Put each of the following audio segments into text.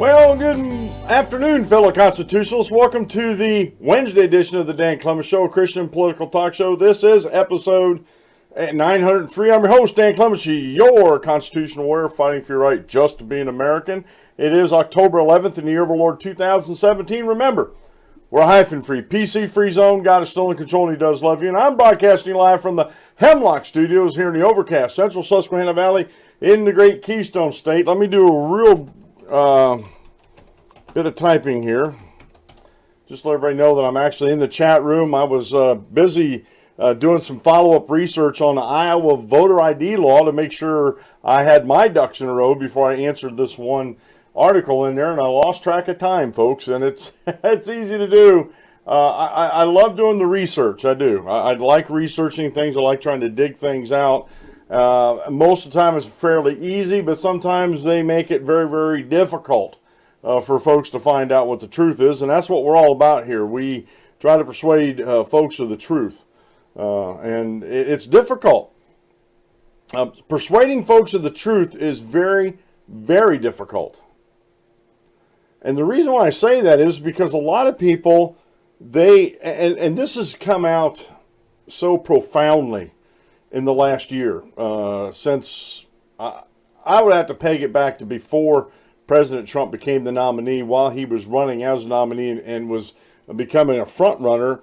Well, good afternoon, fellow constitutionalists. Welcome to the Wednesday edition of the Dan Clements Show, a Christian political talk show. This is episode 903. I'm your host, Dan Clements, your constitutional warrior fighting for your right just to be an American. It is October 11th in the year of our Lord 2017. Remember, we're a hyphen-free, PC-free zone. God is still in control and He does love you. And I'm broadcasting live from the Hemlock Studios here in the overcast Central Susquehanna Valley in the great Keystone State. Let me do a real bit of typing here. Just to let everybody know that I'm actually in the chat room. I was busy doing some follow-up research on the Iowa voter ID law to make sure I had my ducks in a row before I answered this one article in there, and I lost track of time, folks, and it's it's easy to do. I love doing the research. I do. I like researching things. I like trying to dig things out. Most of the time it's fairly easy, but sometimes they make it very, very difficult for folks to find out what the truth is, and that's what we're all about here. We try to persuade folks of the truth, and it's difficult. Persuading folks of the truth is very, very difficult. And the reason why I say that is because a lot of people, and this has come out so profoundly in the last year, since I would have to peg it back to before President Trump became the nominee, while he was running as a nominee and was becoming a front runner.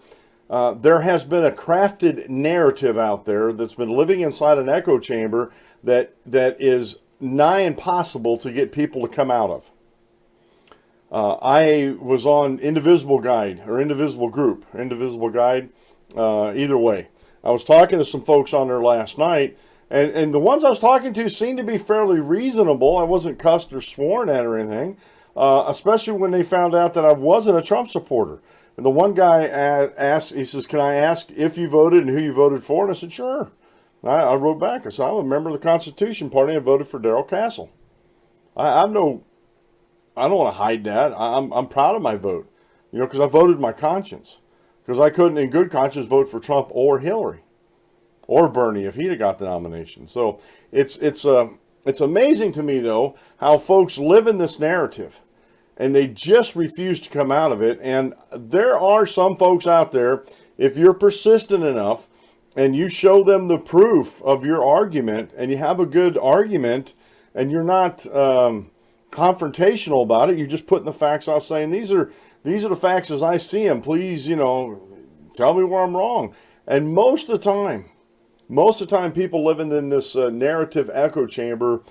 There has been a crafted narrative out there that's been living inside an echo chamber that is nigh impossible to get people to come out of. I was on Indivisible Guide, either way. I was talking to some folks on there last night, and the ones I was talking to seemed to be fairly reasonable. I wasn't cussed or sworn at or anything, especially when they found out that I wasn't a Trump supporter. And the one guy asked, he says, "Can I ask if you voted and who you voted for?" And I said, "Sure." I wrote back. I said, "I'm a member of the Constitution Party and voted for Darrell Castle." I don't want to hide that. I'm proud of my vote, because I voted my conscience. Because I couldn't, in good conscience, vote for Trump or Hillary or Bernie if he'd have got the nomination. So it's amazing to me, though, how folks live in this narrative, and they just refuse to come out of it. And there are some folks out there, if you're persistent enough and you show them the proof of your argument, and you have a good argument, and you're not confrontational about it, you're just putting the facts out, saying these are the facts as I see them. Please, tell me where I'm wrong. And most of the time, people living in this narrative echo chamber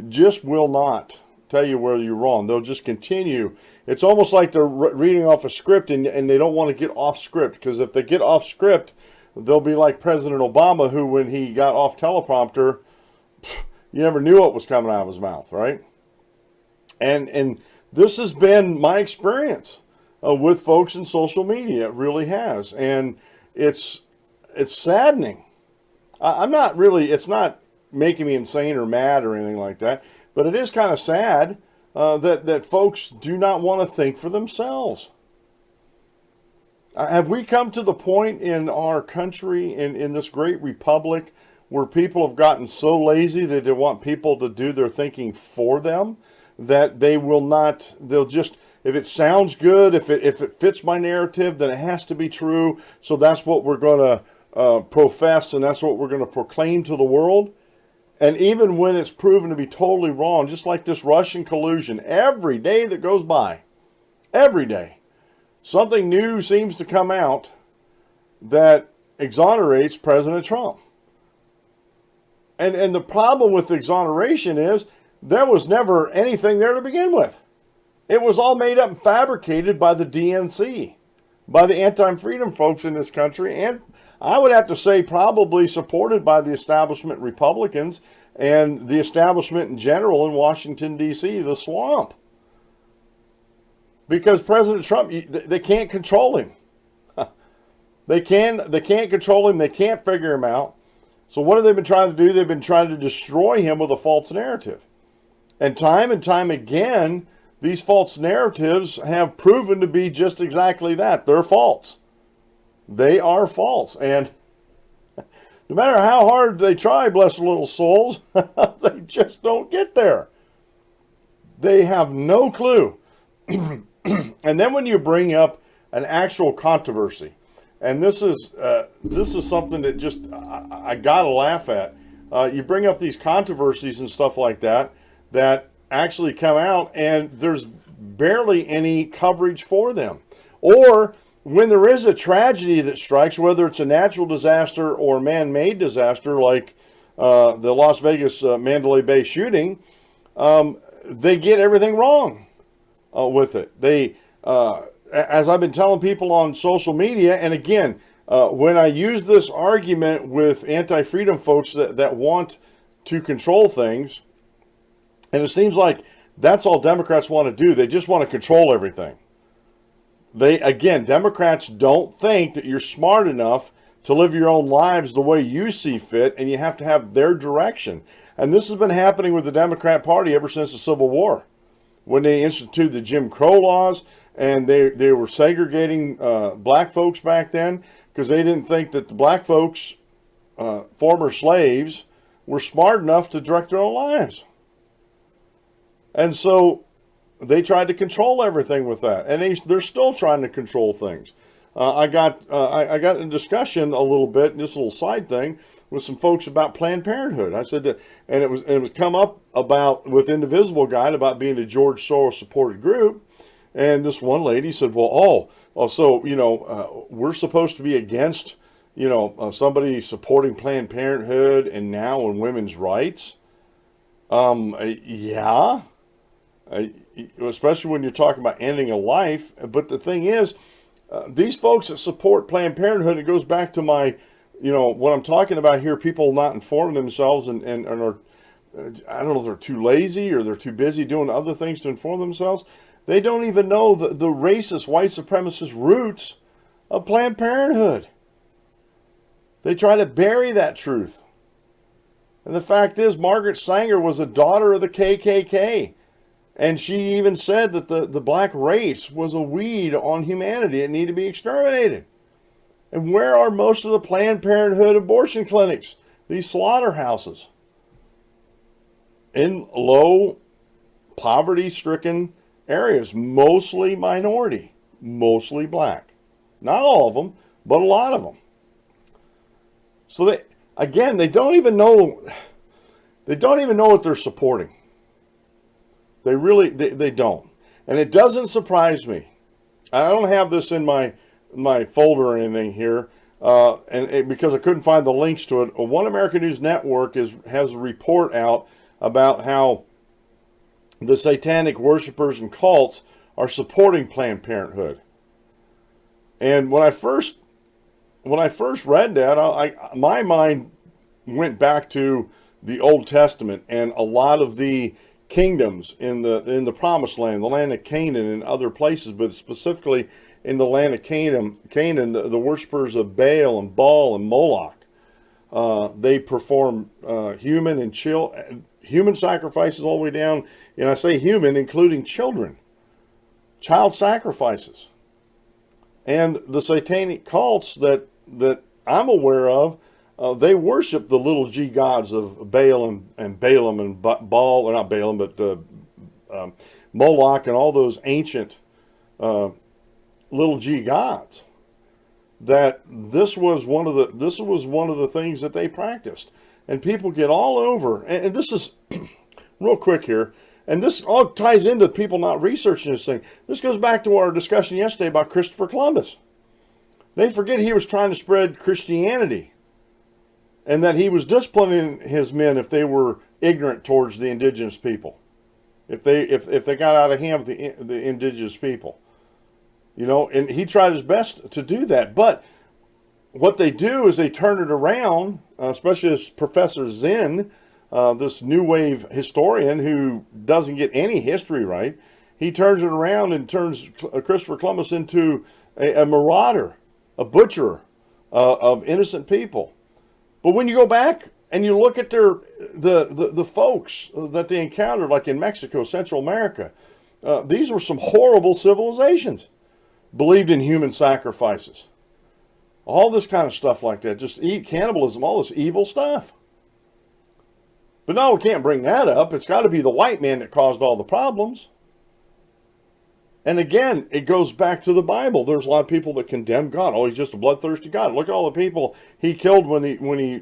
just will not tell you where you're wrong. They'll just continue. It's almost like they're reading off a script, and they don't want to get off script, because if they get off script, they'll be like President Obama, who, when he got off teleprompter, you never knew what was coming out of his mouth, right? And this has been my experience with folks in social media. It really has. And it's saddening. It's not making me insane or mad or anything like that, but it is kind of sad that folks do not want to think for themselves. Have we come to the point in our country, in this great republic, where people have gotten so lazy that they want people to do their thinking for them, that they'll just, if it sounds good, if it fits my narrative, then it has to be true. So that's what we're going to profess, and that's what we're going to proclaim to the world. And even when it's proven to be totally wrong, just like this Russian collusion, every day that goes by, every day, something new seems to come out that exonerates President Trump. And the problem with exoneration is there was never anything there to begin with. It was all made up and fabricated by the DNC, by the anti-freedom folks in this country, and I would have to say probably supported by the establishment Republicans and the establishment in general in Washington, D.C., the swamp. Because President Trump, they can't control him. They can't control him. They can't figure him out. So what have they been trying to do? They've been trying to destroy him with a false narrative. And time again, these false narratives have proven to be just exactly that. They're false. They are false. And no matter how hard they try, bless their little souls, they just don't get there. They have no clue. And then when you bring up an actual controversy, and this is something that just I gotta laugh at. You bring up these controversies and stuff like that actually come out, and there's barely any coverage for them. Or when there is a tragedy that strikes, whether it's a natural disaster or man-made disaster, like the Las Vegas Mandalay Bay shooting, they get everything wrong with it. They, as I've been telling people on social media, and again, when I use this argument with anti-freedom folks that want to control things, and it seems like that's all Democrats want to do. They just want to control everything. Democrats don't think that you're smart enough to live your own lives the way you see fit, and you have to have their direction. And this has been happening with the Democrat Party ever since the Civil War, when they instituted the Jim Crow laws, and they were segregating black folks back then because they didn't think that the black folks, former slaves, were smart enough to direct their own lives. And so they tried to control everything with that, and they're still trying to control things. I got in a discussion a little bit, this little side thing, with some folks about Planned Parenthood. I said that, and it was come up about with Indivisible Guide about being a George Soros supported group, and this one lady said, "Well, so we're supposed to be against somebody supporting Planned Parenthood and now on women's rights." Yeah. Especially when you're talking about ending a life. But the thing is, these folks that support Planned Parenthood, it goes back to my, what I'm talking about here, people not informing themselves and are, I don't know if they're too lazy or they're too busy doing other things to inform themselves. They don't even know the racist, white supremacist roots of Planned Parenthood. They try to bury that truth. And the fact is, Margaret Sanger was a daughter of the KKK. And she even said that the black race was a weed on humanity. It needed to be exterminated. And where are most of the Planned Parenthood abortion clinics? These slaughterhouses. In low, poverty-stricken areas. Mostly minority. Mostly black. Not all of them, but a lot of them. So they don't even know what they're supporting. They really, they don't. And it doesn't surprise me. I don't have this in my folder or anything here, because I couldn't find the links to it. One American News Network has a report out about how the satanic worshipers and cults are supporting Planned Parenthood. And when I first read that, my mind went back to the Old Testament and a lot of the kingdoms in the Promised Land, the land of Canaan and other places, but specifically in the land of Canaan, the worshippers of Baal and Baal and Moloch, they perform human sacrifices all the way down, and I say human, including children, child sacrifices. And the satanic cults that I'm aware of, they worship the little g gods of Baal and Balaam and Baal, or not Balaam, but Moloch and all those ancient little g gods. That this was one of the things that they practiced, and people get all over. And this is real quick here, and this all ties into people not researching this thing. This goes back to our discussion yesterday about Christopher Columbus. They forget he was trying to spread Christianity, and that he was disciplining his men if they were ignorant towards the indigenous people, if they got out of hand with the indigenous people, and he tried his best to do that. But what they do is they turn it around, especially as Professor Zinn, this new wave historian who doesn't get any history right. He turns it around and turns Christopher Columbus into a marauder, a butcher of innocent people. But when you go back and you look at the folks that they encountered, like in Mexico, Central America, these were some horrible civilizations. Believed in human sacrifices. All this kind of stuff like that. Just eat cannibalism, all this evil stuff. But no, we can't bring that up. It's got to be the white man that caused all the problems. And again, it goes back to the Bible. There's a lot of people that condemn God. Oh, he's just a bloodthirsty God. Look at all the people he killed when he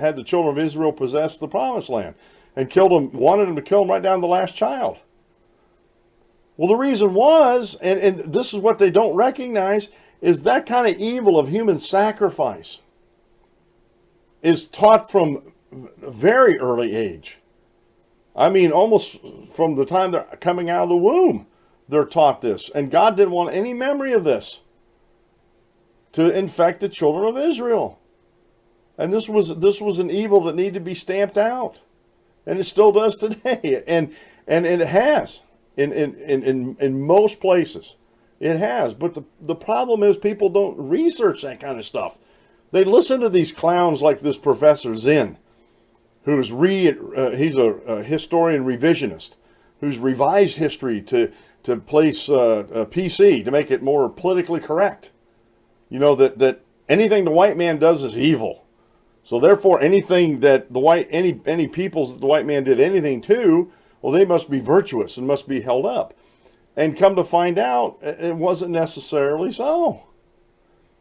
had the children of Israel possess the promised land, and killed them, wanted them to kill them right down to the last child. Well, the reason was, and this is what they don't recognize, is that kind of evil of human sacrifice is taught from a very early age. I mean, almost from the time they're coming out of the womb, they're taught this. And God didn't want any memory of this to infect the children of Israel. And this was an evil that needed to be stamped out. And it still does today. And it has in most places. It has. But the problem is people don't research that kind of stuff. They listen to these clowns like this Professor Zinn, who's he's a historian revisionist, who's revised history to place a PC, to make it more politically correct. You know, that anything the white man does is evil. So therefore, anything that any peoples that the white man did anything to, well, they must be virtuous and must be held up. And come to find out, it wasn't necessarily so.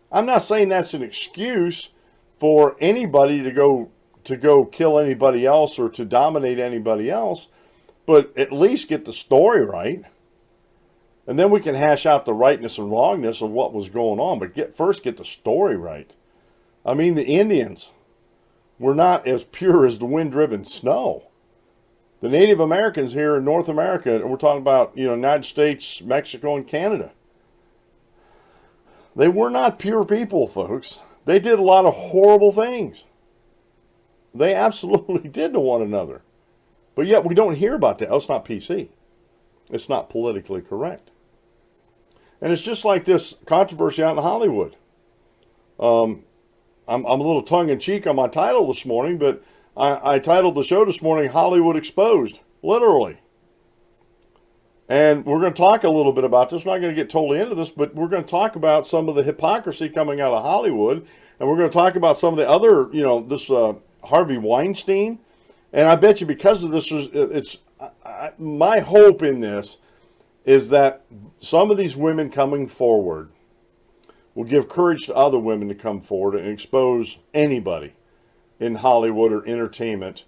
I'm not saying that's an excuse for anybody to go kill anybody else or to dominate anybody else, but at least get the story right. And then we can hash out the rightness and wrongness of what was going on, but first get the story right. I mean, the Indians were not as pure as the wind-driven snow. The Native Americans here in North America, and we're talking about, United States, Mexico, and Canada, they were not pure people, folks. They did a lot of horrible things. They absolutely did to one another. But yet we don't hear about that. Oh, it's not PC. It's not politically correct. And it's just like this controversy out in Hollywood. I'm a little tongue-in-cheek on my title this morning, but I titled the show this morning, Hollywood Exposed, literally. And we're going to talk a little bit about this. We're not going to get totally into this, but we're going to talk about some of the hypocrisy coming out of Hollywood. And we're going to talk about some of the other, this Harvey Weinstein. And I bet you because of this, my hope in this is that some of these women coming forward will give courage to other women to come forward and expose anybody in Hollywood or entertainment,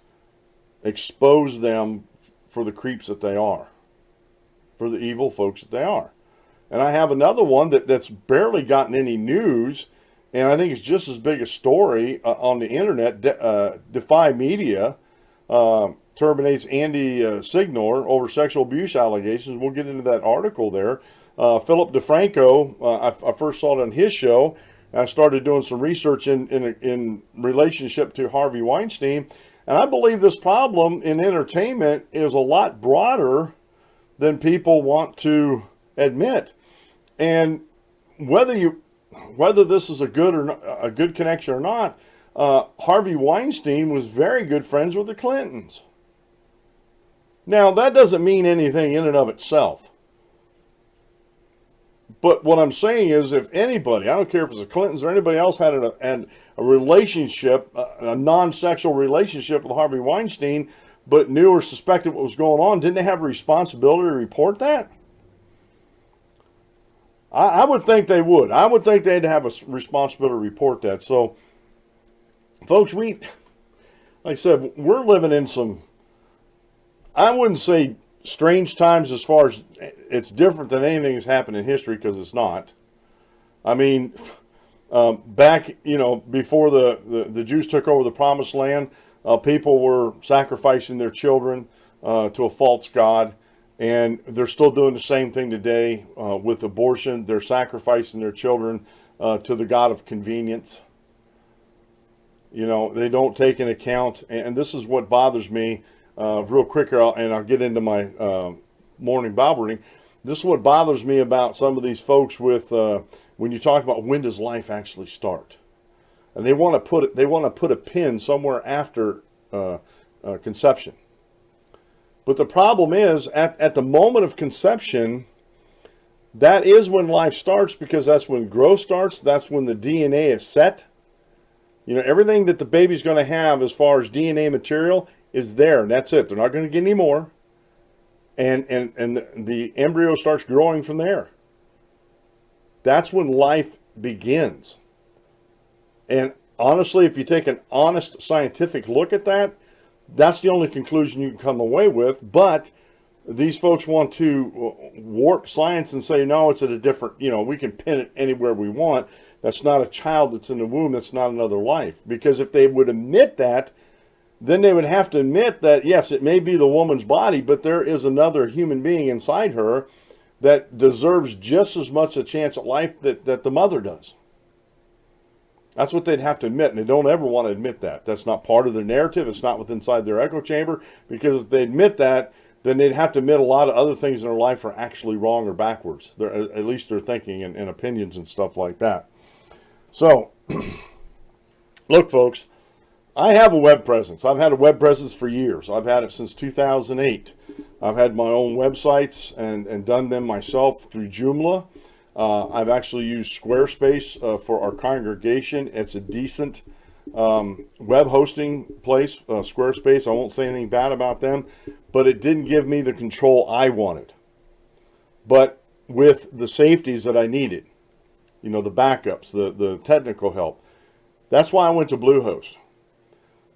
expose them for the creeps that they are, for the evil folks that they are. And I have another one that's barely gotten any news, and I think it's just as big a story on the internet. Defy Media terminates Andy Signor over sexual abuse allegations. We'll get into that article there. Philip DeFranco, I first saw it on his show. I started doing some research in relationship to Harvey Weinstein. And I believe this problem in entertainment is a lot broader than people want to admit. And whether this is a good connection or not, Harvey Weinstein was very good friends with the Clintons. Now, that doesn't mean anything in and of itself. But what I'm saying is, if anybody, I don't care if it's the Clintons or anybody else, had a relationship, a non-sexual relationship with Harvey Weinstein, but knew or suspected what was going on, didn't they have a responsibility to report that? I would think they would. I would think they'd have a responsibility to report that. So, folks, like I said, we're living in some, I wouldn't say strange times as far as it's different than anything that's happened in history, because it's not. I mean, back, before the Jews took over the Promised Land, people were sacrificing their children to a false god, and they're still doing the same thing today with abortion. They're sacrificing their children to the god of convenience. They don't take into account, and this is what bothers me. Real quick, and I'll get into my morning Bible reading. This is what bothers me about some of these folks with when you talk about when does life actually start, and they want to put a pin somewhere after conception. But the problem is at the moment of conception, that is when life starts, because that's when growth starts. That's when the DNA is set. Everything that the baby's going to have as far as DNA material is there, and that's it. They're not going to get any more. And the embryo starts growing from there. That's when life begins. And honestly, if you take an honest scientific look at that, that's the only conclusion you can come away with. But these folks want to warp science and say, no, it's at a different, we can pin it anywhere we want. That's not a child that's in the womb. That's not another life. Because if they would admit that, then they would have to admit that, yes, it may be the woman's body, but there is another human being inside her that deserves just as much a chance at life that the mother does. That's what they'd have to admit, and they don't ever want to admit that. That's not part of their narrative. It's not within inside their echo chamber, because if they admit that, then they'd have to admit a lot of other things in their life are actually wrong or backwards. At least their thinking and opinions and stuff like that. So, look, folks, I have a web presence. I've had a web presence for years. I've had it since 2008. I've had my own websites and done them myself through Joomla. I've actually used Squarespace for our congregation. It's a decent web hosting place, Squarespace. I won't say anything bad about them, but it didn't give me the control I wanted. But with the safeties that I needed, the backups, the technical help. That's why I went to Bluehost.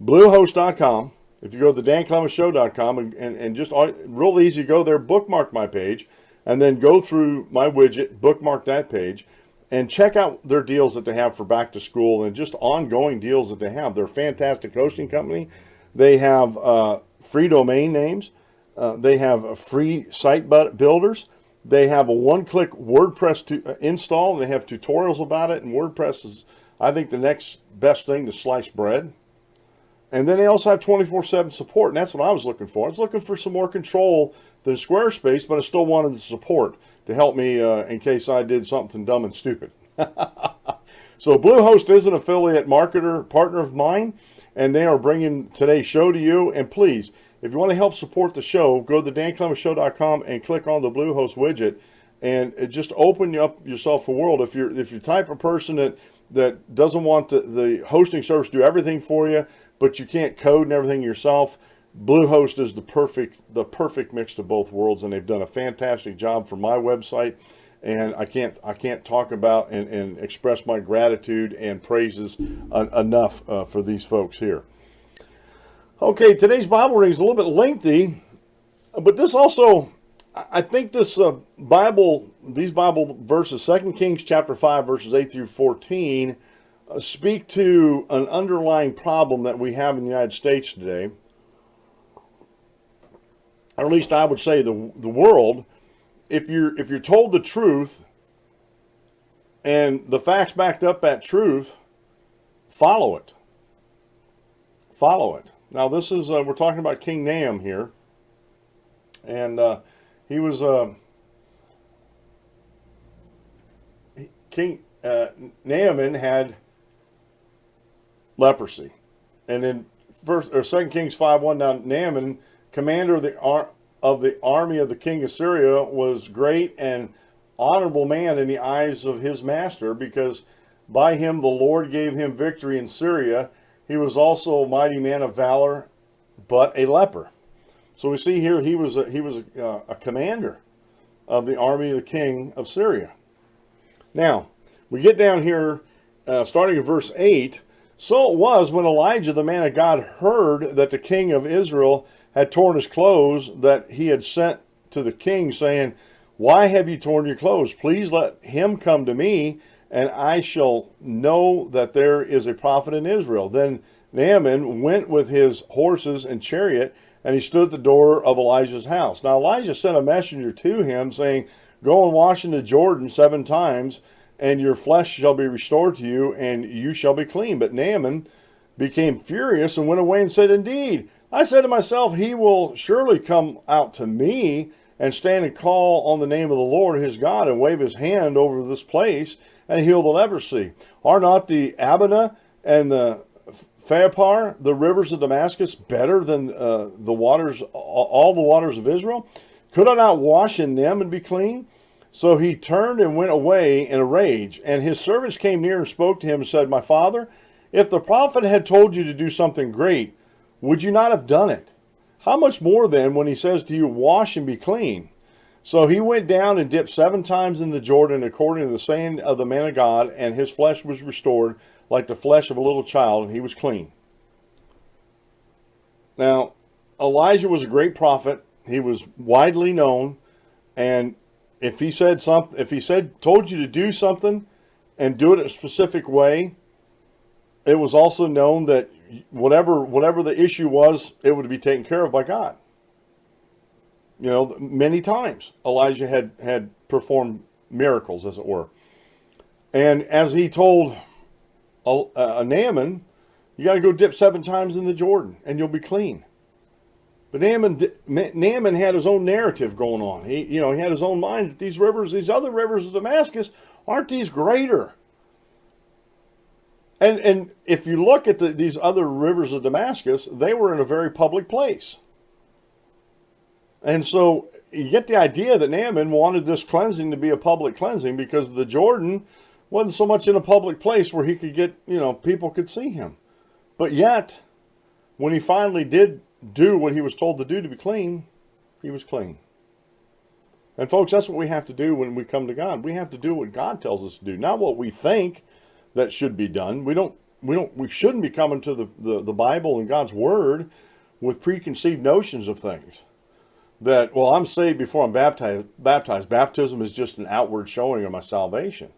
Bluehost.com. If you go to the DanClementsShow.com and just real easy, go there, bookmark my page, and then go through my widget, bookmark that page, and check out their deals that they have for back to school and just ongoing deals that they have. They're a fantastic hosting company. They have free domain names. They have free site builders. They have a one-click WordPress install. They have tutorials about it, and WordPress is, I think, the next best thing to slice bread. And then they also have 24/7 support, and that's what I was looking for. I was looking for some more control than Squarespace, but I still wanted the support to help me in case I did something dumb and stupid. So Bluehost is an affiliate marketer partner of mine, and they are bringing today's show to you. And please, if you want to help support the show, go to DanClementsShow.com and click on the Bluehost widget, and it just open up yourself a world. If you're the type of person that doesn't want the hosting service to do everything for you, but you can't code and everything yourself, Bluehost is the perfect mix of both worlds, and they've done a fantastic job for my website. And I can't talk about and express my gratitude and praises enough for these folks here. Okay, today's Bible reading is a little bit lengthy, but this also, I think this these Bible verses, 2 Kings chapter 5, verses 8 through 14, speak to an underlying problem that we have in the United States today. Or at least I would say the world. If you're told the truth and the facts backed up that truth, follow it. Follow it. Now this is we're talking about King Nahum here, and he was King Naaman had leprosy, and in 2 Kings 5:1, now Naaman, commander of the army of the king of Syria, was great and honorable man in the eyes of his master, because by him the Lord gave him victory in Syria. He was also a mighty man of valor, but a leper. So we see here he was a commander of the army of the king of Syria. Now we get down here, starting in verse 8. So it was when Elijah the man of God heard that the king of Israel had torn his clothes, that he had sent to the king, saying, "Why have you torn your clothes? Please let him come to me, and I shall know that there is a prophet in Israel." Then Naaman went with his horses and chariot, and he stood at the door of Elijah's house. Now Elijah sent a messenger to him, saying, "Go and wash in the Jordan 7 times, and your flesh shall be restored to you, and you shall be clean." But Naaman became furious and went away and said, "Indeed, I said to myself, he will surely come out to me and stand and call on the name of the Lord his God and wave his hand over this place and heal the leprosy. Are not the Abana and the Pharpar, the rivers of Damascus, better than the waters, all the waters of Israel? Could I not wash in them and be clean?" So he turned and went away in a rage. And his servants came near and spoke to him and said, "My father, if the prophet had told you to do something great, would you not have done it? How much more then when he says to you, wash and be clean? So he went down and dipped 7 times in the Jordan according to the saying of the man of God, and his flesh was restored like the flesh of a little child, and he was clean. Now, Elijah was a great prophet. He was widely known, and if he said something, told you to do something and do it a specific way, it was also known that whatever the issue was, it would be taken care of by God. You know, many times Elijah had performed miracles, as it were. And as he told Naaman, you got to go dip 7 times in the Jordan and you'll be clean. But Naaman had his own narrative going on. He had his own mind that these other rivers of Damascus, aren't these greater? And if you look at these other rivers of Damascus, they were in a very public place. And so you get the idea that Naaman wanted this cleansing to be a public cleansing because the Jordan wasn't so much in a public place where he could get, people could see him. But yet, when he finally did do what he was told to do to be clean, he was clean. And folks, that's what we have to do when we come to God. We have to do what God tells us to do, not what we think that should be done. We shouldn't be coming to the Bible and God's Word with preconceived notions of things. That, well, I'm saved before I'm baptized. Baptism is just an outward showing of my salvation.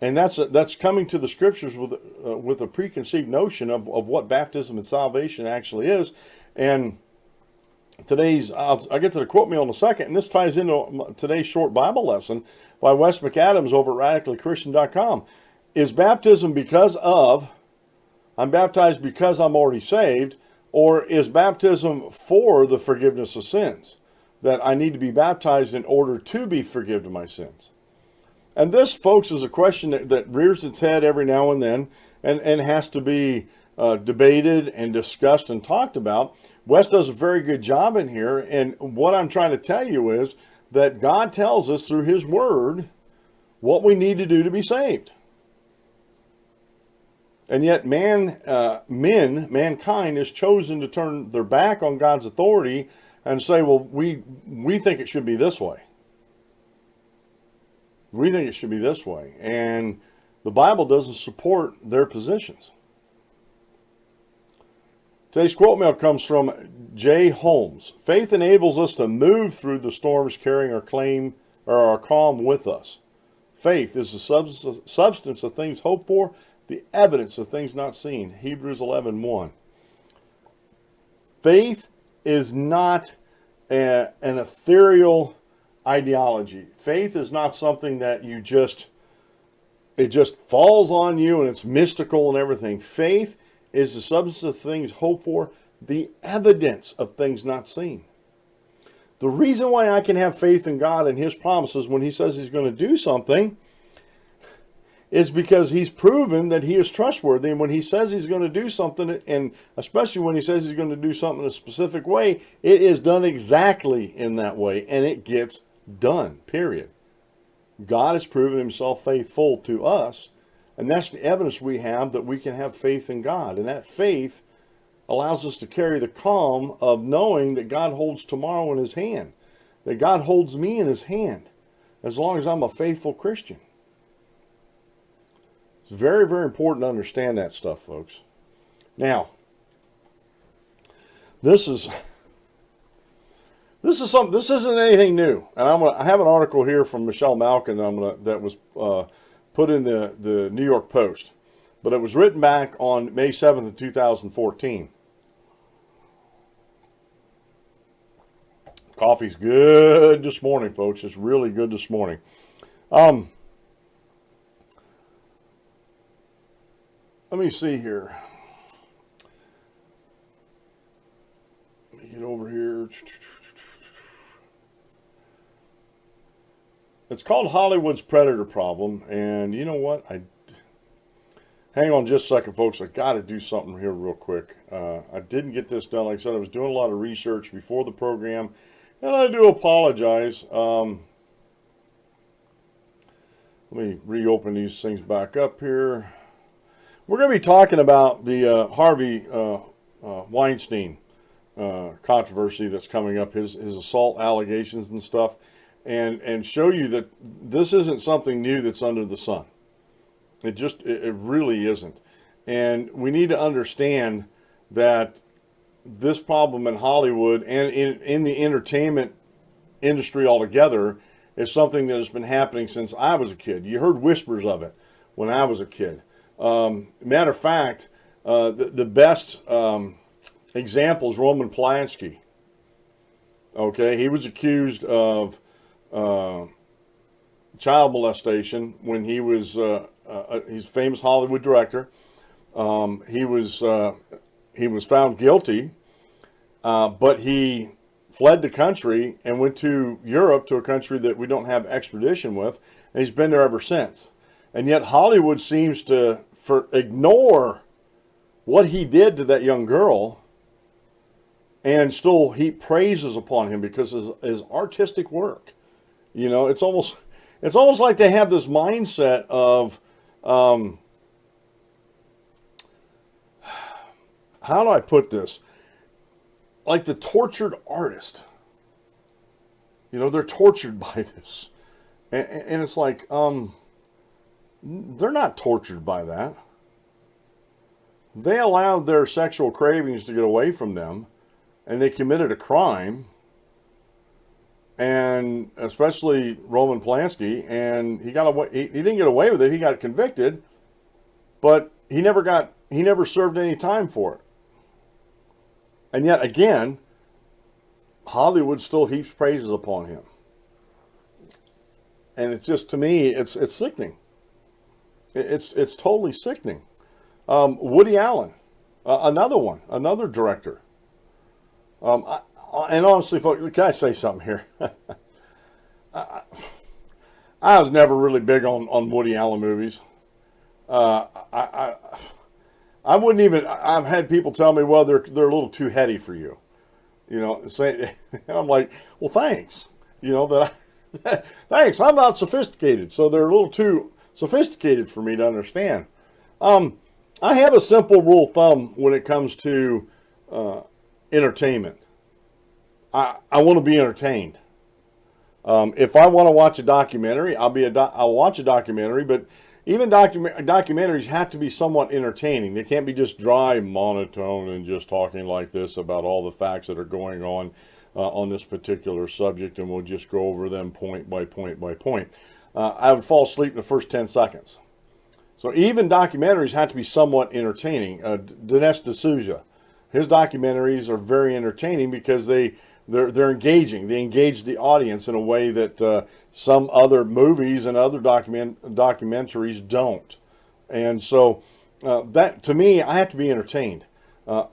And that's coming to the Scriptures with a preconceived notion of what baptism and salvation actually is. And I'll get to the quote meal in a second, and this ties into today's short Bible lesson by Wes McAdams over at radicallychristian.com. Is baptism because I'm baptized because I'm already saved, or is baptism for the forgiveness of sins? That I need to be baptized in order to be forgiven of my sins? And this, folks, is a question that rears its head every now and then and has to be debated and discussed and talked about. Wes does a very good job in here, and what I'm trying to tell you is that God tells us through His Word what we need to do to be saved. And yet mankind has chosen to turn their back on God's authority and say, well, we think it should be this way. We think it should be this way. And the Bible doesn't support their positions. Today's quote mail comes from J. Holmes. Faith enables us to move through the storms carrying our calm with us. Faith is the substance of things hoped for, the evidence of things not seen. Hebrews 11:1. Faith is not an ethereal ideology. Faith is not something that it just falls on you and it's mystical and everything. Faith is the substance of things hoped for, the evidence of things not seen. The reason why I can have faith in God and His promises when He says He's going to do something is because He's proven that He is trustworthy. And when He says He's going to do something, and especially when He says He's going to do something in a specific way, it is done exactly in that way, and it gets done, period. God has proven Himself faithful to us, and that's the evidence we have that we can have faith in God. And that faith allows us to carry the calm of knowing that God holds tomorrow in His hand, that God holds me in His hand, as long as I'm a faithful Christian. It's very, very important to understand that stuff, folks. Now, this isn't anything new, and I have an article here from Michelle Malkin that was put in the New York Post, but it was written back on May 7th of 2014. Coffee's good this morning, folks. It's really good this morning. Let me see here. Let me get over here. It's called Hollywood's Predator Problem, and you know what? Hang on just a second, folks. I got to do something here real quick. I didn't get this done. Like I said, I was doing a lot of research before the program, and I do apologize. Let me reopen these things back up here. We're going to be talking about the Harvey Weinstein controversy that's coming up, his assault allegations and stuff, and show you that this isn't something new that's under the sun. It really isn't. And we need to understand that this problem in Hollywood and in the entertainment industry altogether is something that has been happening since I was a kid. You heard whispers of it when I was a kid. Matter of fact, the best example is Roman Polanski. Okay, he was accused of child molestation when he was he's a famous Hollywood director. He was found guilty, but he fled the country and went to Europe, to a country that we don't have extradition with, and he's been there ever since. And yet Hollywood seems to ignore what he did to that young girl and still heap praises upon him because of his artistic work. You know, it's almost like they have this mindset of, how do I put this? Like the tortured artist. You know, they're tortured by this. And it's like, they're not tortured by that. They allowed their sexual cravings to get away from them, and they committed a crime, and especially Roman Polanski, and he got away. He didn't get away with it. He got convicted, but he never served any time for it. And yet again, Hollywood still heaps praises upon him. And it's just, to me, it's sickening. It's totally sickening. Woody Allen, another director. And honestly, folks, can I say something here? I was never really big on Woody Allen movies. I wouldn't even. I've had people tell me, well, they're a little too heady for you. You know, and I'm like, well, thanks. You know, thanks. I'm not sophisticated, so they're a little too sophisticated for me to understand. I have a simple rule of thumb when it comes to entertainment. I want to be entertained. If I want to watch a documentary, I'll watch a documentary, but even documentaries have to be somewhat entertaining. They can't be just dry, monotone, and just talking like this about all the facts that are going on this particular subject, and we'll just go over them point by point by point. I would fall asleep in the first 10 seconds. So even documentaries have to be somewhat entertaining. Dinesh D'Souza, his documentaries are very entertaining because they're engaging. They engage the audience in a way that some other movies and other documentaries don't. And so that, to me, I have to be entertained.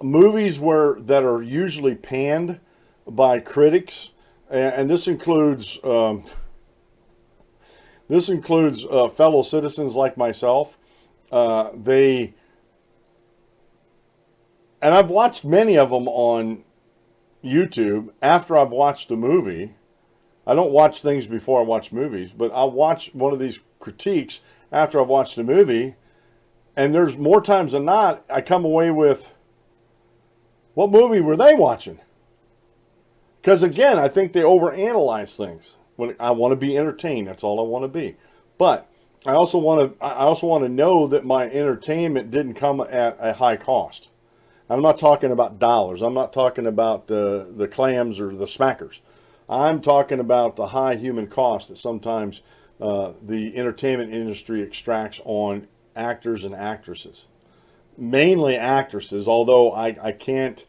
Movies that are usually panned by critics, and this includes fellow citizens like myself. And I've watched many of them on YouTube after I've watched a movie. I don't watch things before I watch movies, but I'll watch one of these critiques after I've watched a movie, and there's more times than not I come away with, what movie were they watching? Because again, I think they overanalyze things. When I want to be entertained, that's all I want to be. But I also want to know that my entertainment didn't come at a high cost. I'm not talking about dollars. I'm not talking about the clams or the smackers. I'm talking about the high human cost that sometimes the entertainment industry extracts on actors and actresses. Mainly actresses, although I can't,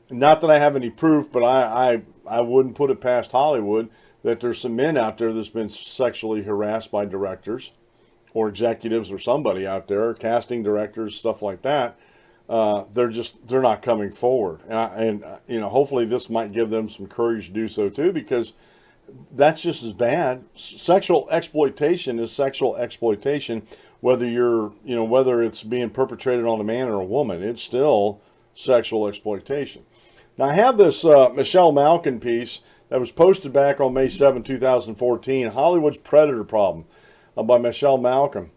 not that I have any proof, but I wouldn't put it past Hollywood that there's some men out there that's been sexually harassed by directors or executives or somebody out there, casting directors, stuff like that. They're not coming forward. And you know, hopefully this might give them some courage to do so too, because that's just as bad. Sexual exploitation is sexual exploitation, whether it's being perpetrated on a man or a woman. It's still sexual exploitation. Now I have this Michelle Malkin piece that was posted back on May 7, 2014, Hollywood's Predator Problem, by Michelle Malkin.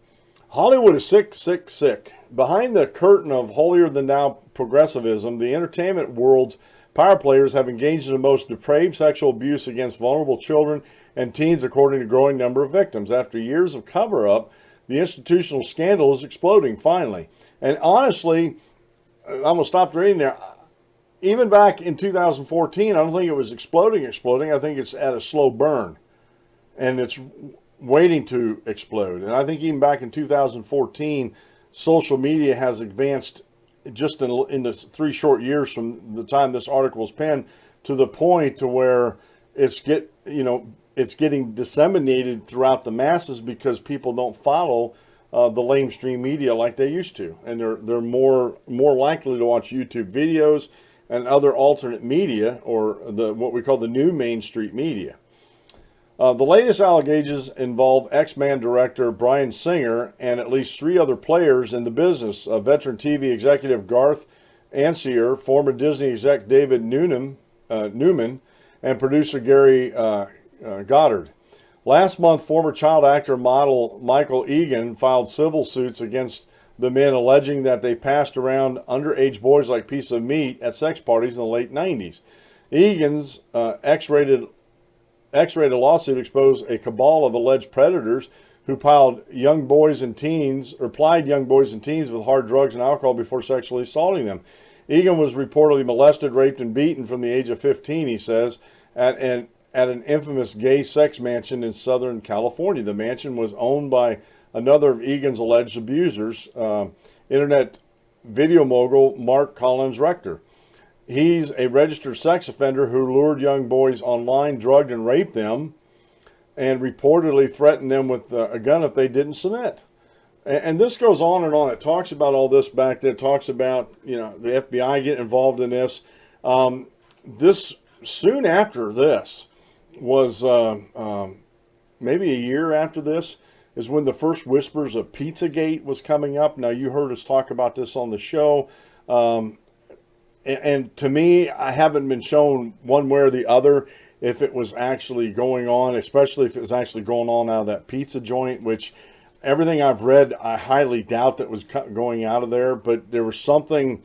Hollywood is sick, sick, sick. Behind the curtain of holier-than-thou progressivism, the entertainment world's power players have engaged in the most depraved sexual abuse against vulnerable children and teens, according to a growing number of victims. After years of cover-up, the institutional scandal is exploding, finally. And honestly, I'm going to stop reading there. Even back in 2014, I don't think it was exploding. I think it's at a slow burn. And it's waiting to explode. And I think even back in 2014, social media has advanced just in the 3 short years from the time this article was penned to the point to where it's getting disseminated throughout the masses because people don't follow the lamestream media like they used to, and they're more likely to watch YouTube videos and other alternate media, or what we call the new mainstream media. The latest allegations involve ex-man director Bryan Singer and at least 3 other players in the business: veteran TV executive Garth Ancier, former Disney exec David Newman, and producer Gary Goddard. Last month, former child actor model Michael Egan filed civil suits against the men, alleging that they passed around underage boys like pieces of meat at sex parties in the late 90s. Egan's X-rated lawsuit exposed a cabal of alleged predators who plied young boys and teens with hard drugs and alcohol before sexually assaulting them. Egan was reportedly molested, raped, and beaten from the age of 15, he says, at an infamous gay sex mansion in Southern California. The mansion was owned by another of Egan's alleged abusers, internet video mogul Mark Collins Rector. He's a registered sex offender who lured young boys online, drugged and raped them, and reportedly threatened them with a gun if they didn't submit. And this goes on and on. It talks about all this back there. It talks about, the FBI getting involved in this. Soon after this was maybe a year after this is when the first whispers of Pizzagate was coming up. Now, you heard us talk about this on the show. And to me, I haven't been shown one way or the other if it was actually going on, especially if it was actually going on out of that pizza joint, which everything I've read, I highly doubt that was going out of there. But there was something,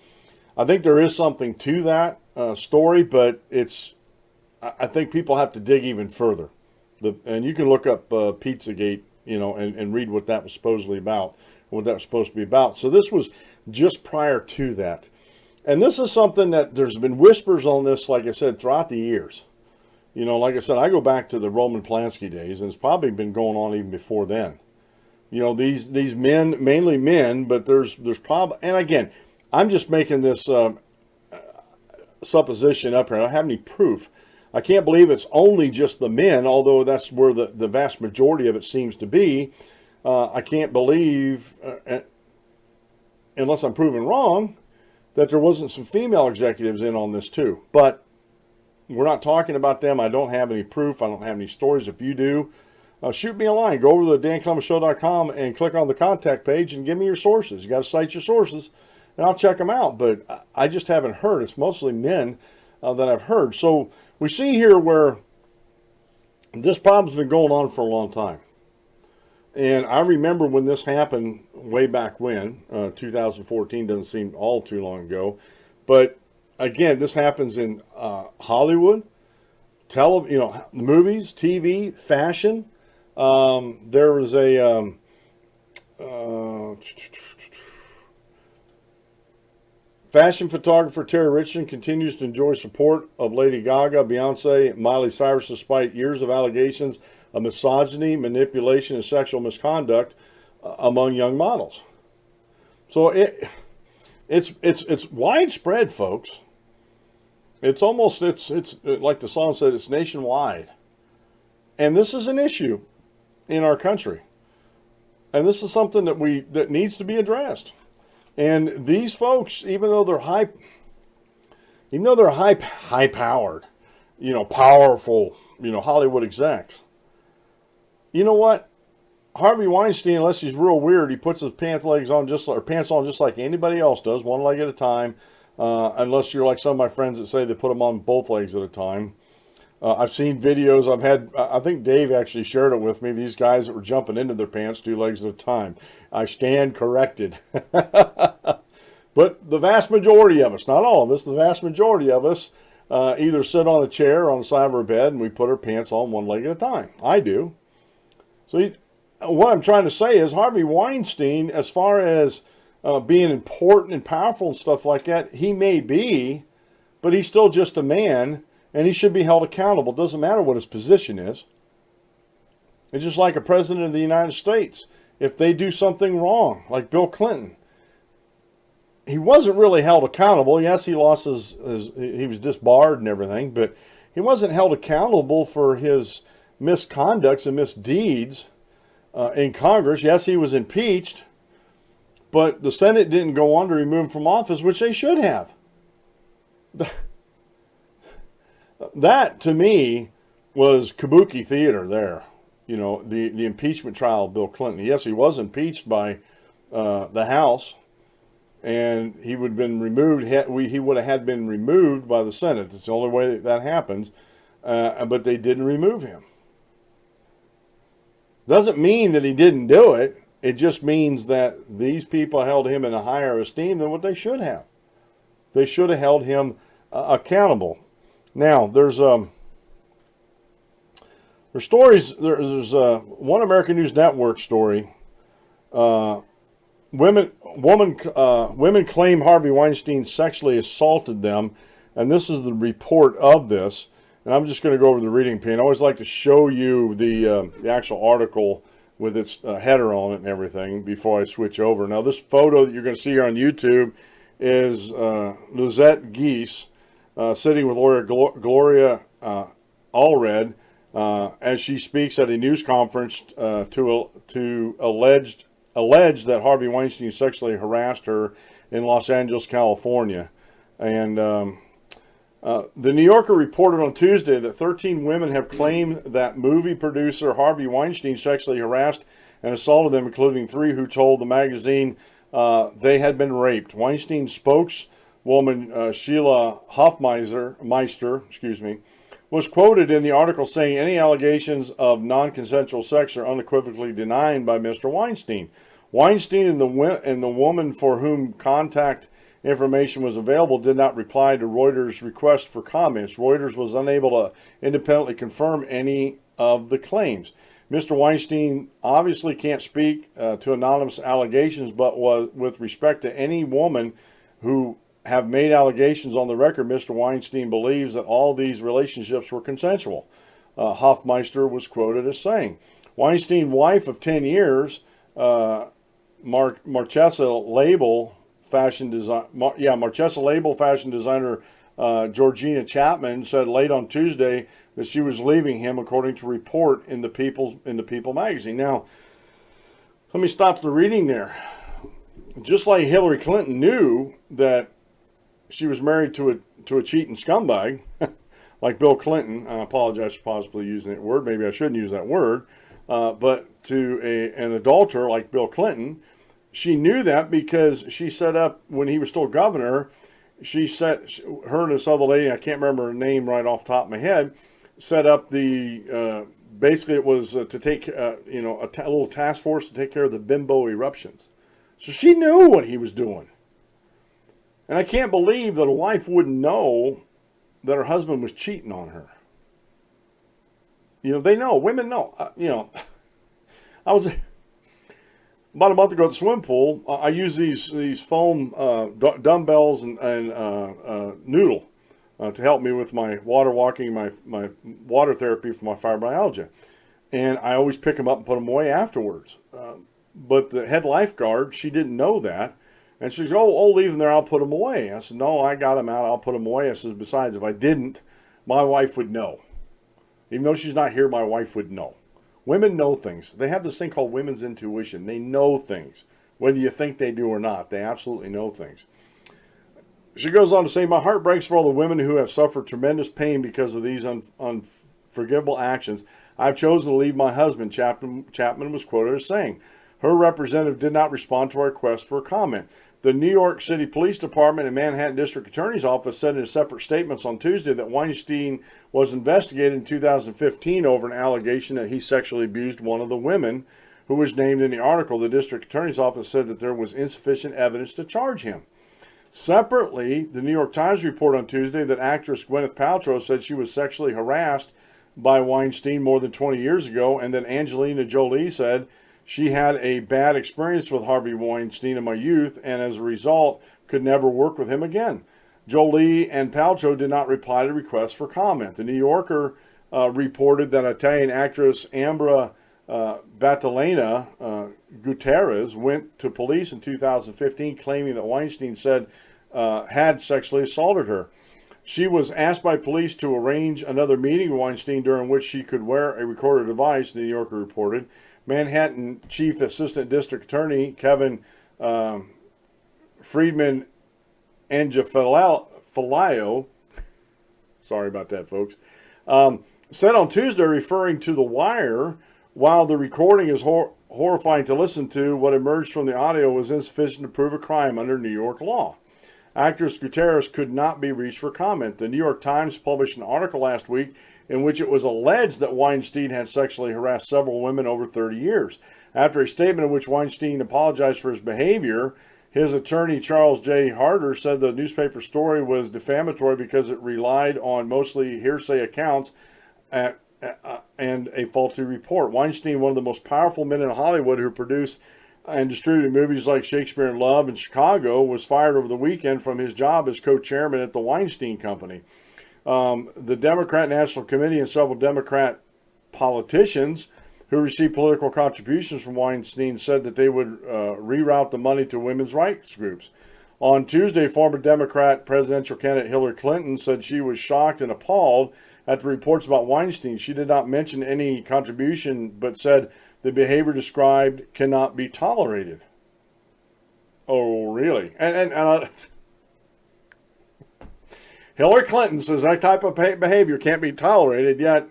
I think there is something to that story, but I think people have to dig even further. And you can look up Pizzagate, and read what that was supposedly about, what that was supposed to be about. So this was just prior to that. And this is something that there's been whispers on this, like I said, throughout the years. Like I said, I go back to the Roman Polanski days, and it's probably been going on even before then. These men, mainly men, but there's probably, and again, I'm just making this supposition up here. I don't have any proof. I can't believe it's only just the men, although that's where the vast majority of it seems to be. I can't believe, unless I'm proven wrong, that there wasn't some female executives in on this too. But we're not talking about them. I don't have any proof. I don't have any stories. If you do, shoot me a line. Go over to danclementsshow.com and click on the contact page and give me your sources. You got to cite your sources, and I'll check them out. But I just haven't heard. It's mostly men that I've heard. So we see here where this problem's been going on for a long time. And I remember when this happened way back when, 2014 doesn't seem all too long ago. But again, this happens in Hollywood, movies, TV, fashion. There was a fashion photographer Terry Richardson continues to enjoy support of Lady Gaga, Beyonce, Miley Cyrus, despite years of allegations of misogyny, manipulation, and sexual misconduct among young models. So it's widespread, folks. It's like the song said, it's nationwide. And this is an issue in our country. And this is something that needs to be addressed. And these folks, even though they're high powered, powerful, Hollywood execs, you know what? Harvey Weinstein, unless he's real weird, he puts his pants on just like anybody else does, one leg at a time. Unless you're like some of my friends that say they put them on both legs at a time. I've seen videos. I think Dave actually shared it with me. These guys that were jumping into their pants 2 legs at a time. I stand corrected. But the vast majority of us, not all of us, the vast majority of us either sit on a chair or on the side of our bed and we put our pants on 1 leg at a time. I do. So what I'm trying to say is Harvey Weinstein, as far as being important and powerful and stuff like that, he may be, but he's still just a man, and he should be held accountable. It doesn't matter what his position is. It's just like a president of the United States. If they do something wrong, like Bill Clinton, he wasn't really held accountable. Yes, he lost he was disbarred and everything, but he wasn't held accountable for his misconducts and misdeeds in Congress. Yes, he was impeached, but the Senate didn't go on to remove him from office, which they should have. That, to me, was kabuki theater there. You know, the impeachment trial of Bill Clinton. Yes, he was impeached by the House, and he would have been removed. He would have had been removed by the Senate. It's the only way that happens. But they didn't remove him. Doesn't mean that he didn't do it. It just means that these people held him in a higher esteem than what they should have. They should have held him accountable. Now, there's stories. There's one American News Network story. Women claim Harvey Weinstein sexually assaulted them, and this is the report of this. And I'm just going to go over the reading pane. I always like to show you the actual article with its header on it and everything before I switch over. Now, this photo that you're going to see here on YouTube is Lizette Geese sitting with lawyer Gloria Allred as she speaks at a news conference to allege that Harvey Weinstein sexually harassed her in Los Angeles, California. And the New Yorker reported on Tuesday that 13 women have claimed that movie producer Harvey Weinstein sexually harassed and assaulted them, including 3 who told the magazine they had been raped. Weinstein's spokeswoman, Sheila Hoffmeister, was quoted in the article saying any allegations of non-consensual sex are unequivocally denied by Mr. Weinstein. Weinstein and the woman for whom contact information was available did not reply to Reuters' request for comments. Reuters was unable to independently confirm any of the claims. Mr. Weinstein obviously can't speak to anonymous allegations, but with respect to any woman who have made allegations on the record, Mr. Weinstein believes that all these relationships were consensual. Hoffmeister was quoted as saying. Weinstein's wife of 10 years, Marchesa Label fashion designer Georgina Chapman said late on Tuesday that she was leaving him, according to a report in the People magazine. Now, let me stop the reading there. Just like Hillary Clinton knew that she was married to a cheating scumbag, like Bill Clinton. I apologize for possibly using that word. Maybe I shouldn't use that word. But to an adulterer like Bill Clinton, she knew that because she set up, when he was still governor, her and this other lady, I can't remember her name right off the top of my head, set up basically it was to take, a little task force to take care of the bimbo eruptions. So she knew what he was doing. And I can't believe that a wife wouldn't know that her husband was cheating on her. They know. Women know. I was about a month ago at the swimming pool. I use these foam dumbbells and noodle to help me with my water walking, my water therapy for my fibromyalgia. And I always pick them up and put them away afterwards. But the head lifeguard, she didn't know that. And she said, oh, leave them there, I'll put them away. I said, no, I got them out, I'll put them away. I said, besides, if I didn't, my wife would know. Even though she's not here, my wife would know. Women know things. They have this thing called women's intuition. They know things. Whether you think they do or not, they absolutely know things. She goes on to say, my heart breaks for all the women who have suffered tremendous pain because of these unforgivable actions. I've chosen to leave my husband, Chapman was quoted as saying. Her representative did not respond to our request for a comment. The New York City Police Department and Manhattan District Attorney's Office said in separate statements on Tuesday that Weinstein was investigated in 2015 over an allegation that he sexually abused one of the women who was named in the article. The District Attorney's Office said that there was insufficient evidence to charge him. Separately, the New York Times reported on Tuesday that actress Gwyneth Paltrow said she was sexually harassed by Weinstein more than 20 years ago, and that Angelina Jolie said she had a bad experience with Harvey Weinstein in my youth, and as a result, could never work with him again. Jolie and Paltrow did not reply to requests for comment. The New Yorker reported that Italian actress Ambra Battaglia Gutierrez went to police in 2015 claiming that Weinstein said had sexually assaulted her. She was asked by police to arrange another meeting with Weinstein during which she could wear a recorder device, the New Yorker reported. Manhattan Chief Assistant District Attorney Kevin Friedman Angefilio, sorry about that, folks, said on Tuesday, referring to The Wire, while the recording is horrifying to listen to, what emerged from the audio was insufficient to prove a crime under New York law. Actress Gutierrez could not be reached for comment. The New York Times published an article last week in which it was alleged that Weinstein had sexually harassed several women over 30 years. After a statement in which Weinstein apologized for his behavior, his attorney Charles J. Harder said the newspaper story was defamatory because it relied on mostly hearsay accounts and a faulty report. Weinstein, one of the most powerful men in Hollywood who produced and distributed movies like Shakespeare in Love and Chicago, was fired over the weekend from his job as co-chairman at the Weinstein Company. The Democrat National Committee and several Democrat politicians who received political contributions from Weinstein said that they would reroute the money to women's rights groups. On Tuesday, former Democrat presidential candidate Hillary Clinton said she was shocked and appalled at the reports about Weinstein. She did not mention any contribution, but said the behavior described cannot be tolerated. Oh, really? And Hillary Clinton says that type of behavior can't be tolerated, yet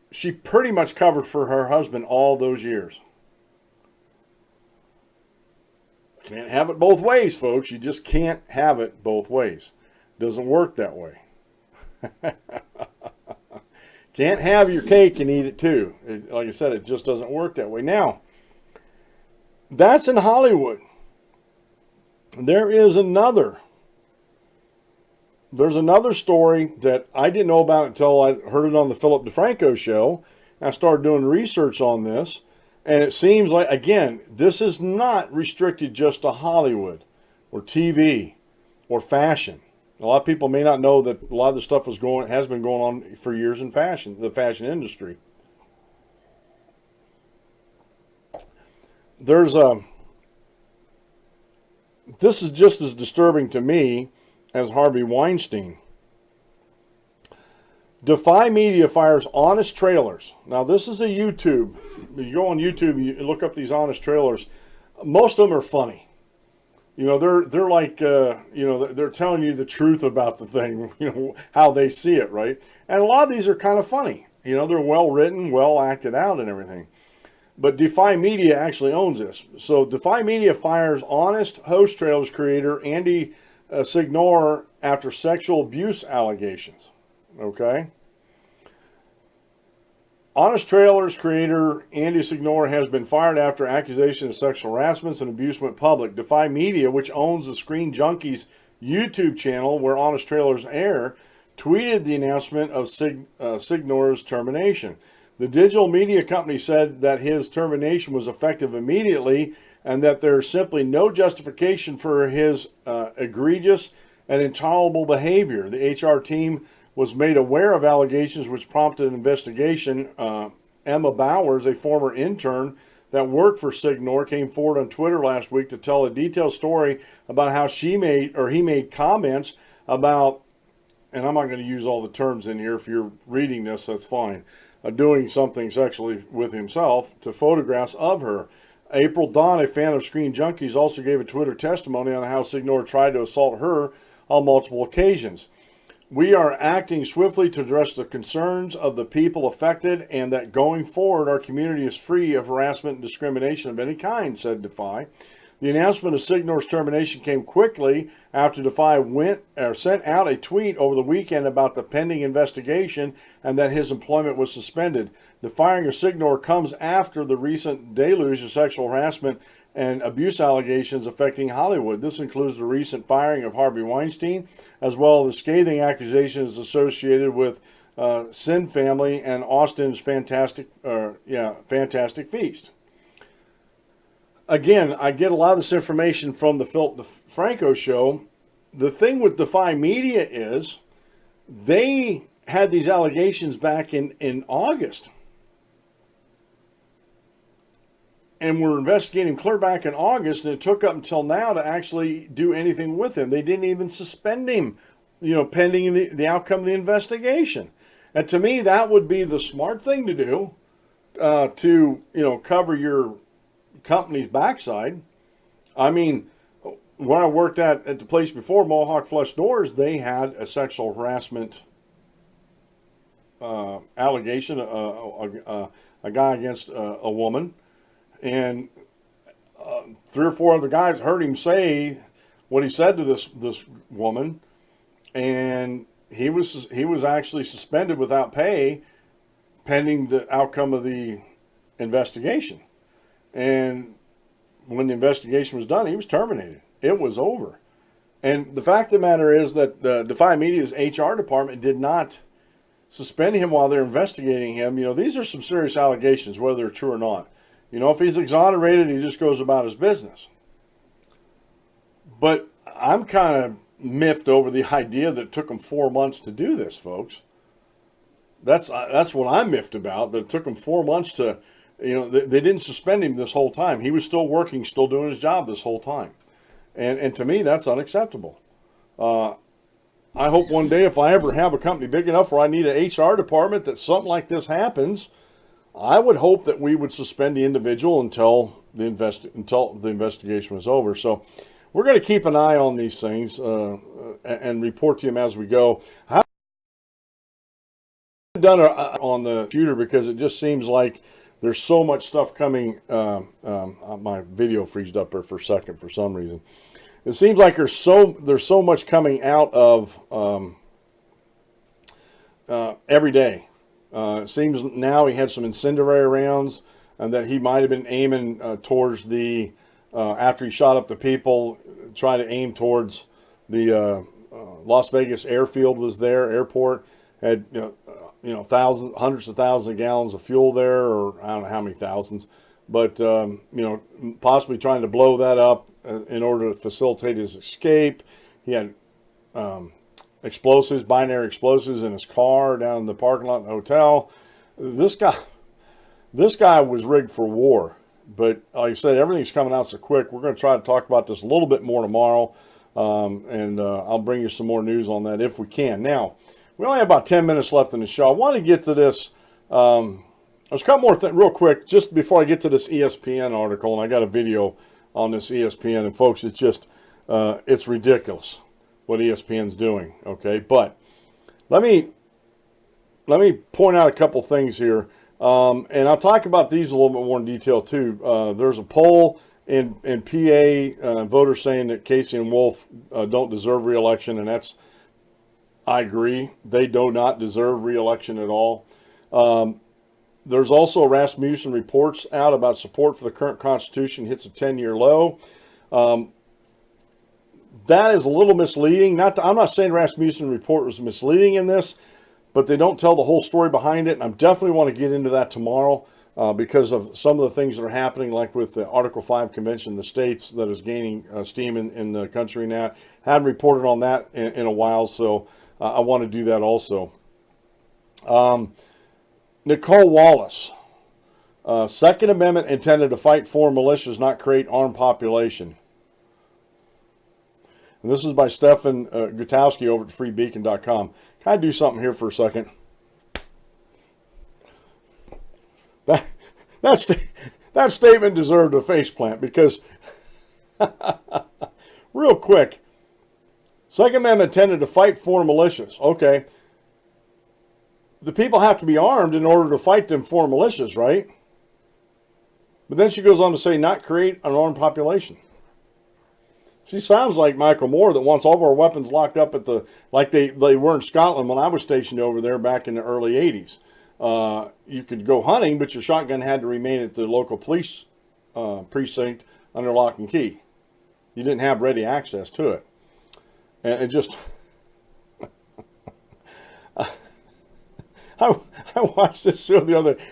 she pretty much covered for her husband all those years. Can't have it both ways, folks. You just can't have it both ways. Doesn't work that way. Can't have your cake and eat it too. Like I said, it just doesn't work that way. Now, that's in Hollywood. There's another story that I didn't know about until I heard it on the DeFranco show. I started doing research on this, and it seems like, again, this is not restricted just to Hollywood or TV or fashion. A lot of people may not know that a lot of the stuff has been going on for years in fashion, the fashion industry. This is just as disturbing to me as Harvey Weinstein. Defy Media fires honest trailers. Now, this is a YouTube. You go on YouTube, you look up these honest trailers. Most of them are funny. You know, they're like, they're telling you the truth about the thing, how they see it, right? And a lot of these are kind of funny. They're well written, well acted out and everything. But Defy Media actually owns this. So Defy Media fires honest host trailers creator Andy Signore after sexual abuse allegations. Okay? Honest Trailers creator Andy Signore has been fired after accusations of sexual harassment and abuse went public. Defy Media, which owns the Screen Junkies YouTube channel where Honest Trailers air, tweeted the announcement of Signore's termination. The digital media company said that his termination was effective immediately and that there's simply no justification for his egregious and intolerable behavior. The HR team was made aware of allegations which prompted an investigation. Emma Bowers, a former intern that worked for Signore, came forward on Twitter last week to tell a detailed story about how he made comments about, and I'm not going to use all the terms in here. If you're reading this, that's fine, doing something sexually with himself, to photographs of her. April Dawn, a fan of Screen Junkies, also gave a Twitter testimony on how Signore tried to assault her on multiple occasions. We are acting swiftly to address the concerns of the people affected, and that going forward, our community is free of harassment and discrimination of any kind, said DeFi. The announcement of Signor's termination came quickly after DeFi sent out a tweet over the weekend about the pending investigation and that his employment was suspended. The firing of Signor comes after the recent deluge of sexual harassment and abuse allegations affecting Hollywood. This includes the recent firing of Harvey Weinstein, as well as the scathing accusations associated with Sin Family and Austin's Fantastic Feast. Again, I get a lot of this information from the DeFranco show. The thing with Defy Media is they had these allegations back in August. And were investigating clear back in August, and it took up until now to actually do anything with him. They didn't even suspend him, pending the outcome of the investigation. And to me, that would be the smart thing to do to cover your company's backside. I mean, when I worked at the place before, Mohawk Flush Doors, they had a sexual harassment allegation, a guy against a woman, and 3 or 4 other guys heard him say what he said to this woman, and he was actually suspended without pay pending the outcome of the investigation. And when the investigation was done, he was terminated. It was over. And the fact of the matter is that Defy Media's HR department did not suspend him while they're investigating him. These are some serious allegations, whether they're true or not. If he's exonerated, he just goes about his business. But I'm kind of miffed over the idea that it took him 4 months to do this, folks. That's what I'm miffed about, that it took him 4 months to... they didn't suspend him this whole time. He was still working, still doing his job this whole time. And to me, that's unacceptable. I hope one day if I ever have a company big enough where I need an HR department that something like this happens, I would hope that we would suspend the individual until the investigation was over. So we're going to keep an eye on these things and report to them as we go. I haven't done it on the shooter because it just seems like there's so much stuff coming. My video freezed up there for a second for some reason. It seems like there's so much coming out of every day. It seems now he had some incendiary rounds, and that he might have been aiming towards the after he shot up the people, trying to aim towards the Las Vegas airfield was there, airport had thousands, hundreds of thousands of gallons of fuel there, or I don't know how many thousands, but possibly trying to blow that up in order to facilitate his escape. He had explosives, binary explosives in his car down in the parking lot of the hotel. This guy was rigged for war. But like I said, everything's coming out so quick. We're going to try to talk about this a little bit more tomorrow, and I'll bring you some more news on that if we can. Now, we only have about 10 minutes left in the show. I want to get to this. There's a couple more things real quick just before I get to this ESPN article, and I got a video on this ESPN. And folks, it's just it's ridiculous what ESPN's doing. Okay, but let me point out a couple things here, and I'll talk about these a little bit more in detail too. There's a poll in PA, voters saying that Casey and Wolf don't deserve re-election, and I agree. They do not deserve re-election at all. There's also Rasmussen reports out about support for the current Constitution hits a 10-year low. That is a little misleading. I'm not saying Rasmussen report was misleading in this, but they don't tell the whole story behind it. And I definitely want to get into that tomorrow because of some of the things that are happening, like with the Article 5 convention in the states that is gaining steam in the country now. Hadn't reported on that in a while, so I want to do that also. Nicole Wallace. Second Amendment intended to fight foreign militias, not create armed population. And this is by Stefan Gutowski over at freebeacon.com. Can I do something here for a second? That statement deserved a faceplant because, real quick, Second Amendment intended to fight foreign militias. Okay. The people have to be armed in order to fight them foreign militias, right? But then she goes on to say not create an armed population. She sounds like Michael Moore that wants all of our weapons locked up at like they were in Scotland when I was stationed over there back in the early 80s. You could go hunting, but your shotgun had to remain at the local police precinct under lock and key. You didn't have ready access to it. And it just... I watched this show the other day.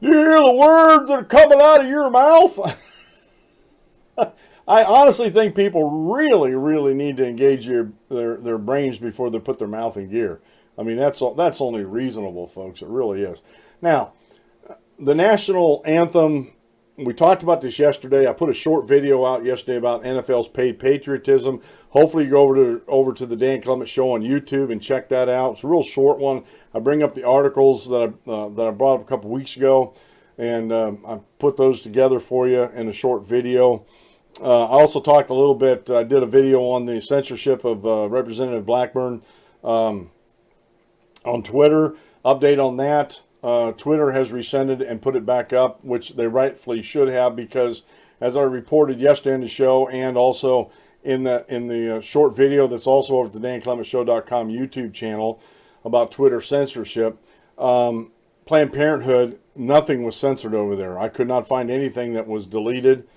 Do you hear the words that are coming out of your mouth? I honestly think people really, really need to engage their brains before they put their mouth in gear. I mean, that's only reasonable, folks. It really is. Now, the national anthem, we talked about this yesterday. I put a short video out yesterday about NFL's paid patriotism. Hopefully you go over to the Dan Clements Show on YouTube and check that out. It's a real short one. I bring up the articles that I brought up a couple weeks ago, and I put those together for you in a short video. I also talked a little bit, I did a video on the censorship of Representative Blackburn on Twitter. Update on that. Twitter has rescinded and put it back up, which they rightfully should have, because as I reported yesterday in the show and also in the short video that's also over at the DanClementsShow.com YouTube channel about Twitter censorship, Planned Parenthood, nothing was censored over there. I could not find anything that was deleted.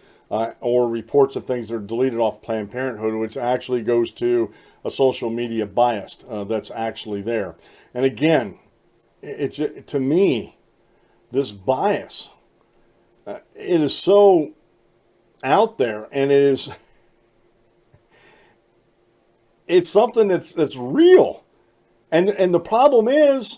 Or reports of things that are deleted off Planned Parenthood, which actually goes to a social media bias that's actually there. And again, to me, this bias, it is so out there, and it's something that's real. And the problem is,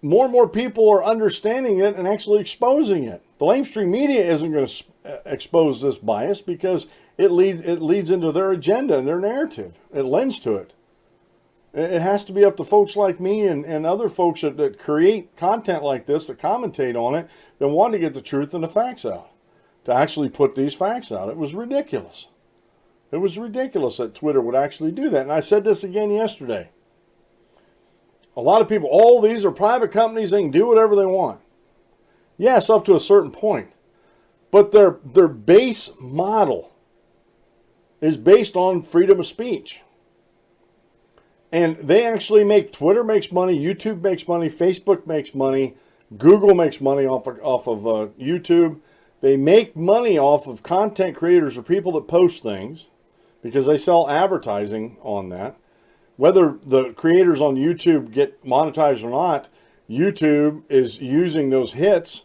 more and more people are understanding it and actually exposing it. The mainstream media isn't going to expose this bias because it leads into their agenda and their narrative. It lends to it. It has to be up to folks like me and other folks that create content like this, that commentate on it, that want to get the truth and the facts out, to actually put these facts out. It was ridiculous. It was ridiculous that Twitter would actually do that. And I said this again yesterday. A lot of people, oh, these are private companies, they can do whatever they want. Yes, up to a certain point. But their base model is based on freedom of speech. And they actually make, Twitter makes money, YouTube makes money, Facebook makes money, Google makes money off of YouTube. They make money off of content creators or people that post things because they sell advertising on that. Whether the creators on YouTube get monetized or not, YouTube is using those hits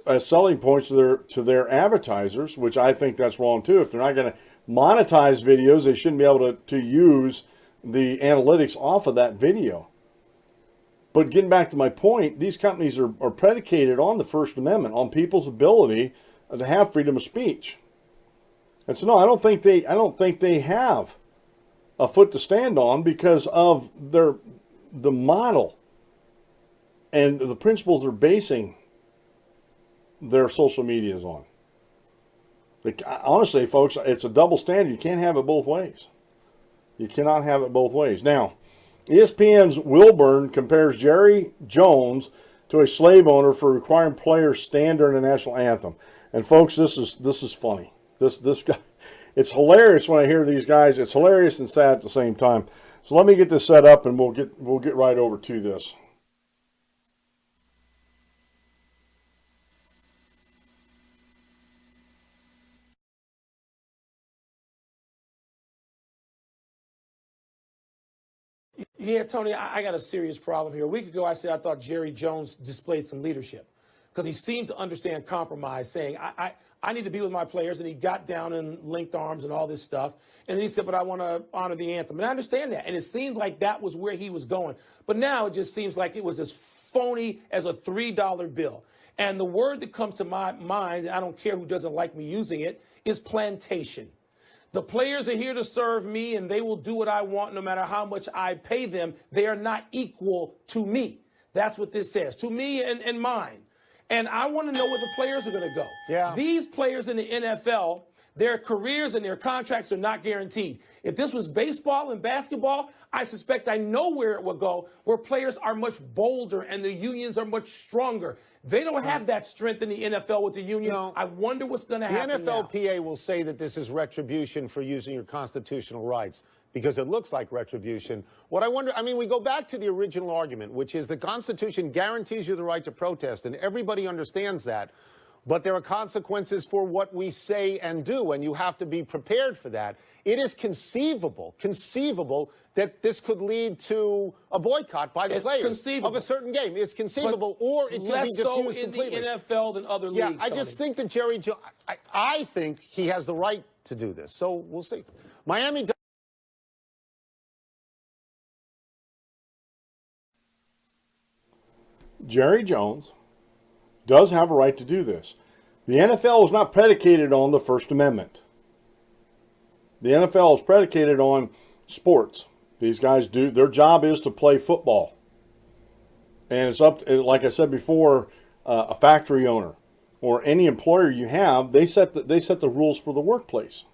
as selling points to their advertisers, which I think that's wrong too. If they're not going to monetize videos, they shouldn't be able to use the analytics off of that video. But getting back to my point, these companies are predicated on the First Amendment, on people's ability to have freedom of speech. And so no, I don't think they have a foot to stand on because of the model and the principles they're basing their social medias on. Honestly, folks, it's a double standard. You can't have it both ways. You cannot have it both ways. Now, ESPN's Wilburn compares Jerry Jones to a slave owner for requiring players stand during the national anthem. And folks, this is funny. This guy, it's hilarious when I hear these guys. It's hilarious and sad at the same time. So let me get this set up, and we'll get right over to this. Yeah, Tony, I got a serious problem here. A week ago, I said I thought Jerry Jones displayed some leadership because he seemed to understand compromise, saying, I need to be with my players, and he got down and linked arms and all this stuff. And then he said, but I want to honor the anthem. And I understand that. And it seemed like that was where he was going. But now it just seems like it was as phony as a $3 bill. And the word that comes to my mind, I don't care who doesn't like me using it, is plantation. The players are here to serve me, and they will do what I want no matter how much I pay them. They are not equal to me. That's what this says, to me and mine. And I want to know where the players are going to go. Yeah. These players in the NFL, Their careers and their contracts are not guaranteed. If this was baseball and basketball, I suspect I know where it would go, where players are much bolder and the unions are much stronger. They don't have that strength in the NFL with the union. No. I wonder what's going to happen The now. NFLPA will say that this is retribution for using your constitutional rights because it looks like retribution. What I wonder, I mean, we go back to the original argument, which is the Constitution guarantees you the right to protest, and everybody understands that. But there are consequences for what we say and do, and you have to be prepared for that. It is conceivable that this could lead to a boycott by the players of a certain game. It's conceivable, or it can be diffused less so completely. in the NFL than other Yeah, leagues. I just think that Jerry Jones, I think he has the right to do this. So we'll see. Miami. Jerry Jones does have a right to do this. The NFL is not predicated on the First Amendment. The NFL is predicated on sports. These guys do, their job is to play football. And it's up to, like I said before, a factory owner or any employer you have, they set the rules for the workplace.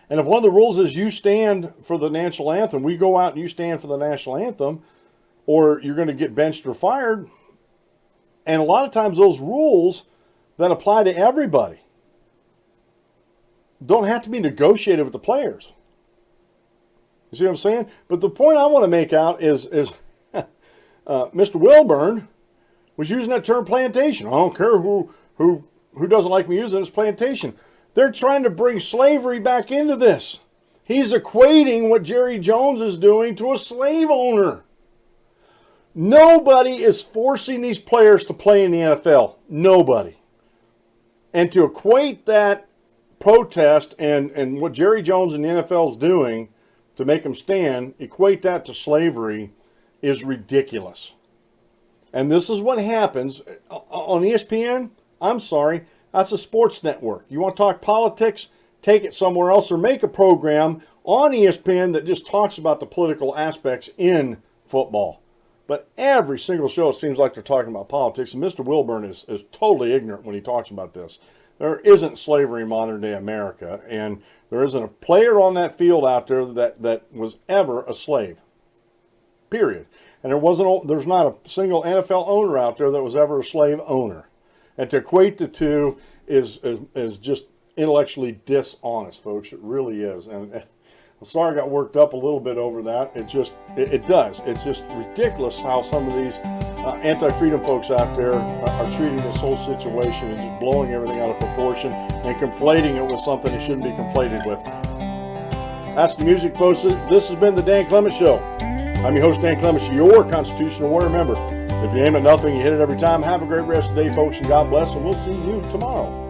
And if one of the rules is you stand for the national anthem, we go out and you stand for the national anthem, or you're going to get benched or fired. And a lot of times those rules that apply to everybody don't have to be negotiated with the players. You see what I'm saying? But the point I want to make out is Mr. Wilburn was using that term plantation. I don't care who doesn't like me using this plantation. They're trying to bring slavery back into this. He's equating what Jerry Jones is doing to a slave owner. Nobody is forcing these players to play in the NFL. Nobody. And to equate that protest and what Jerry Jones and the NFL is doing to make them stand, equate that to slavery is ridiculous. And this is what happens on ESPN. I'm sorry, that's a sports network. You want to talk politics? Take it somewhere else, or make a program on ESPN that just talks about the political aspects in football. But every single show, it seems like they're talking about politics. And Mr. Wilburn is totally ignorant when he talks about this. There isn't slavery in modern day America. And there isn't a player on that field out there that was ever a slave. Period. And there's not a single NFL owner out there that was ever a slave owner. And to equate the two is just intellectually dishonest, folks. It really is. And I'm sorry I got worked up a little bit over that. It does. It's just ridiculous how some of these anti-freedom folks out there are treating this whole situation and just blowing everything out of proportion and conflating it with something it shouldn't be conflated with. That's the music, folks. This has been the Dan Clements Show. I'm your host, Dan Clements, your constitutional warrior member. If you aim at nothing, you hit it every time. Have a great rest of the day, folks, and God bless, and we'll see you tomorrow.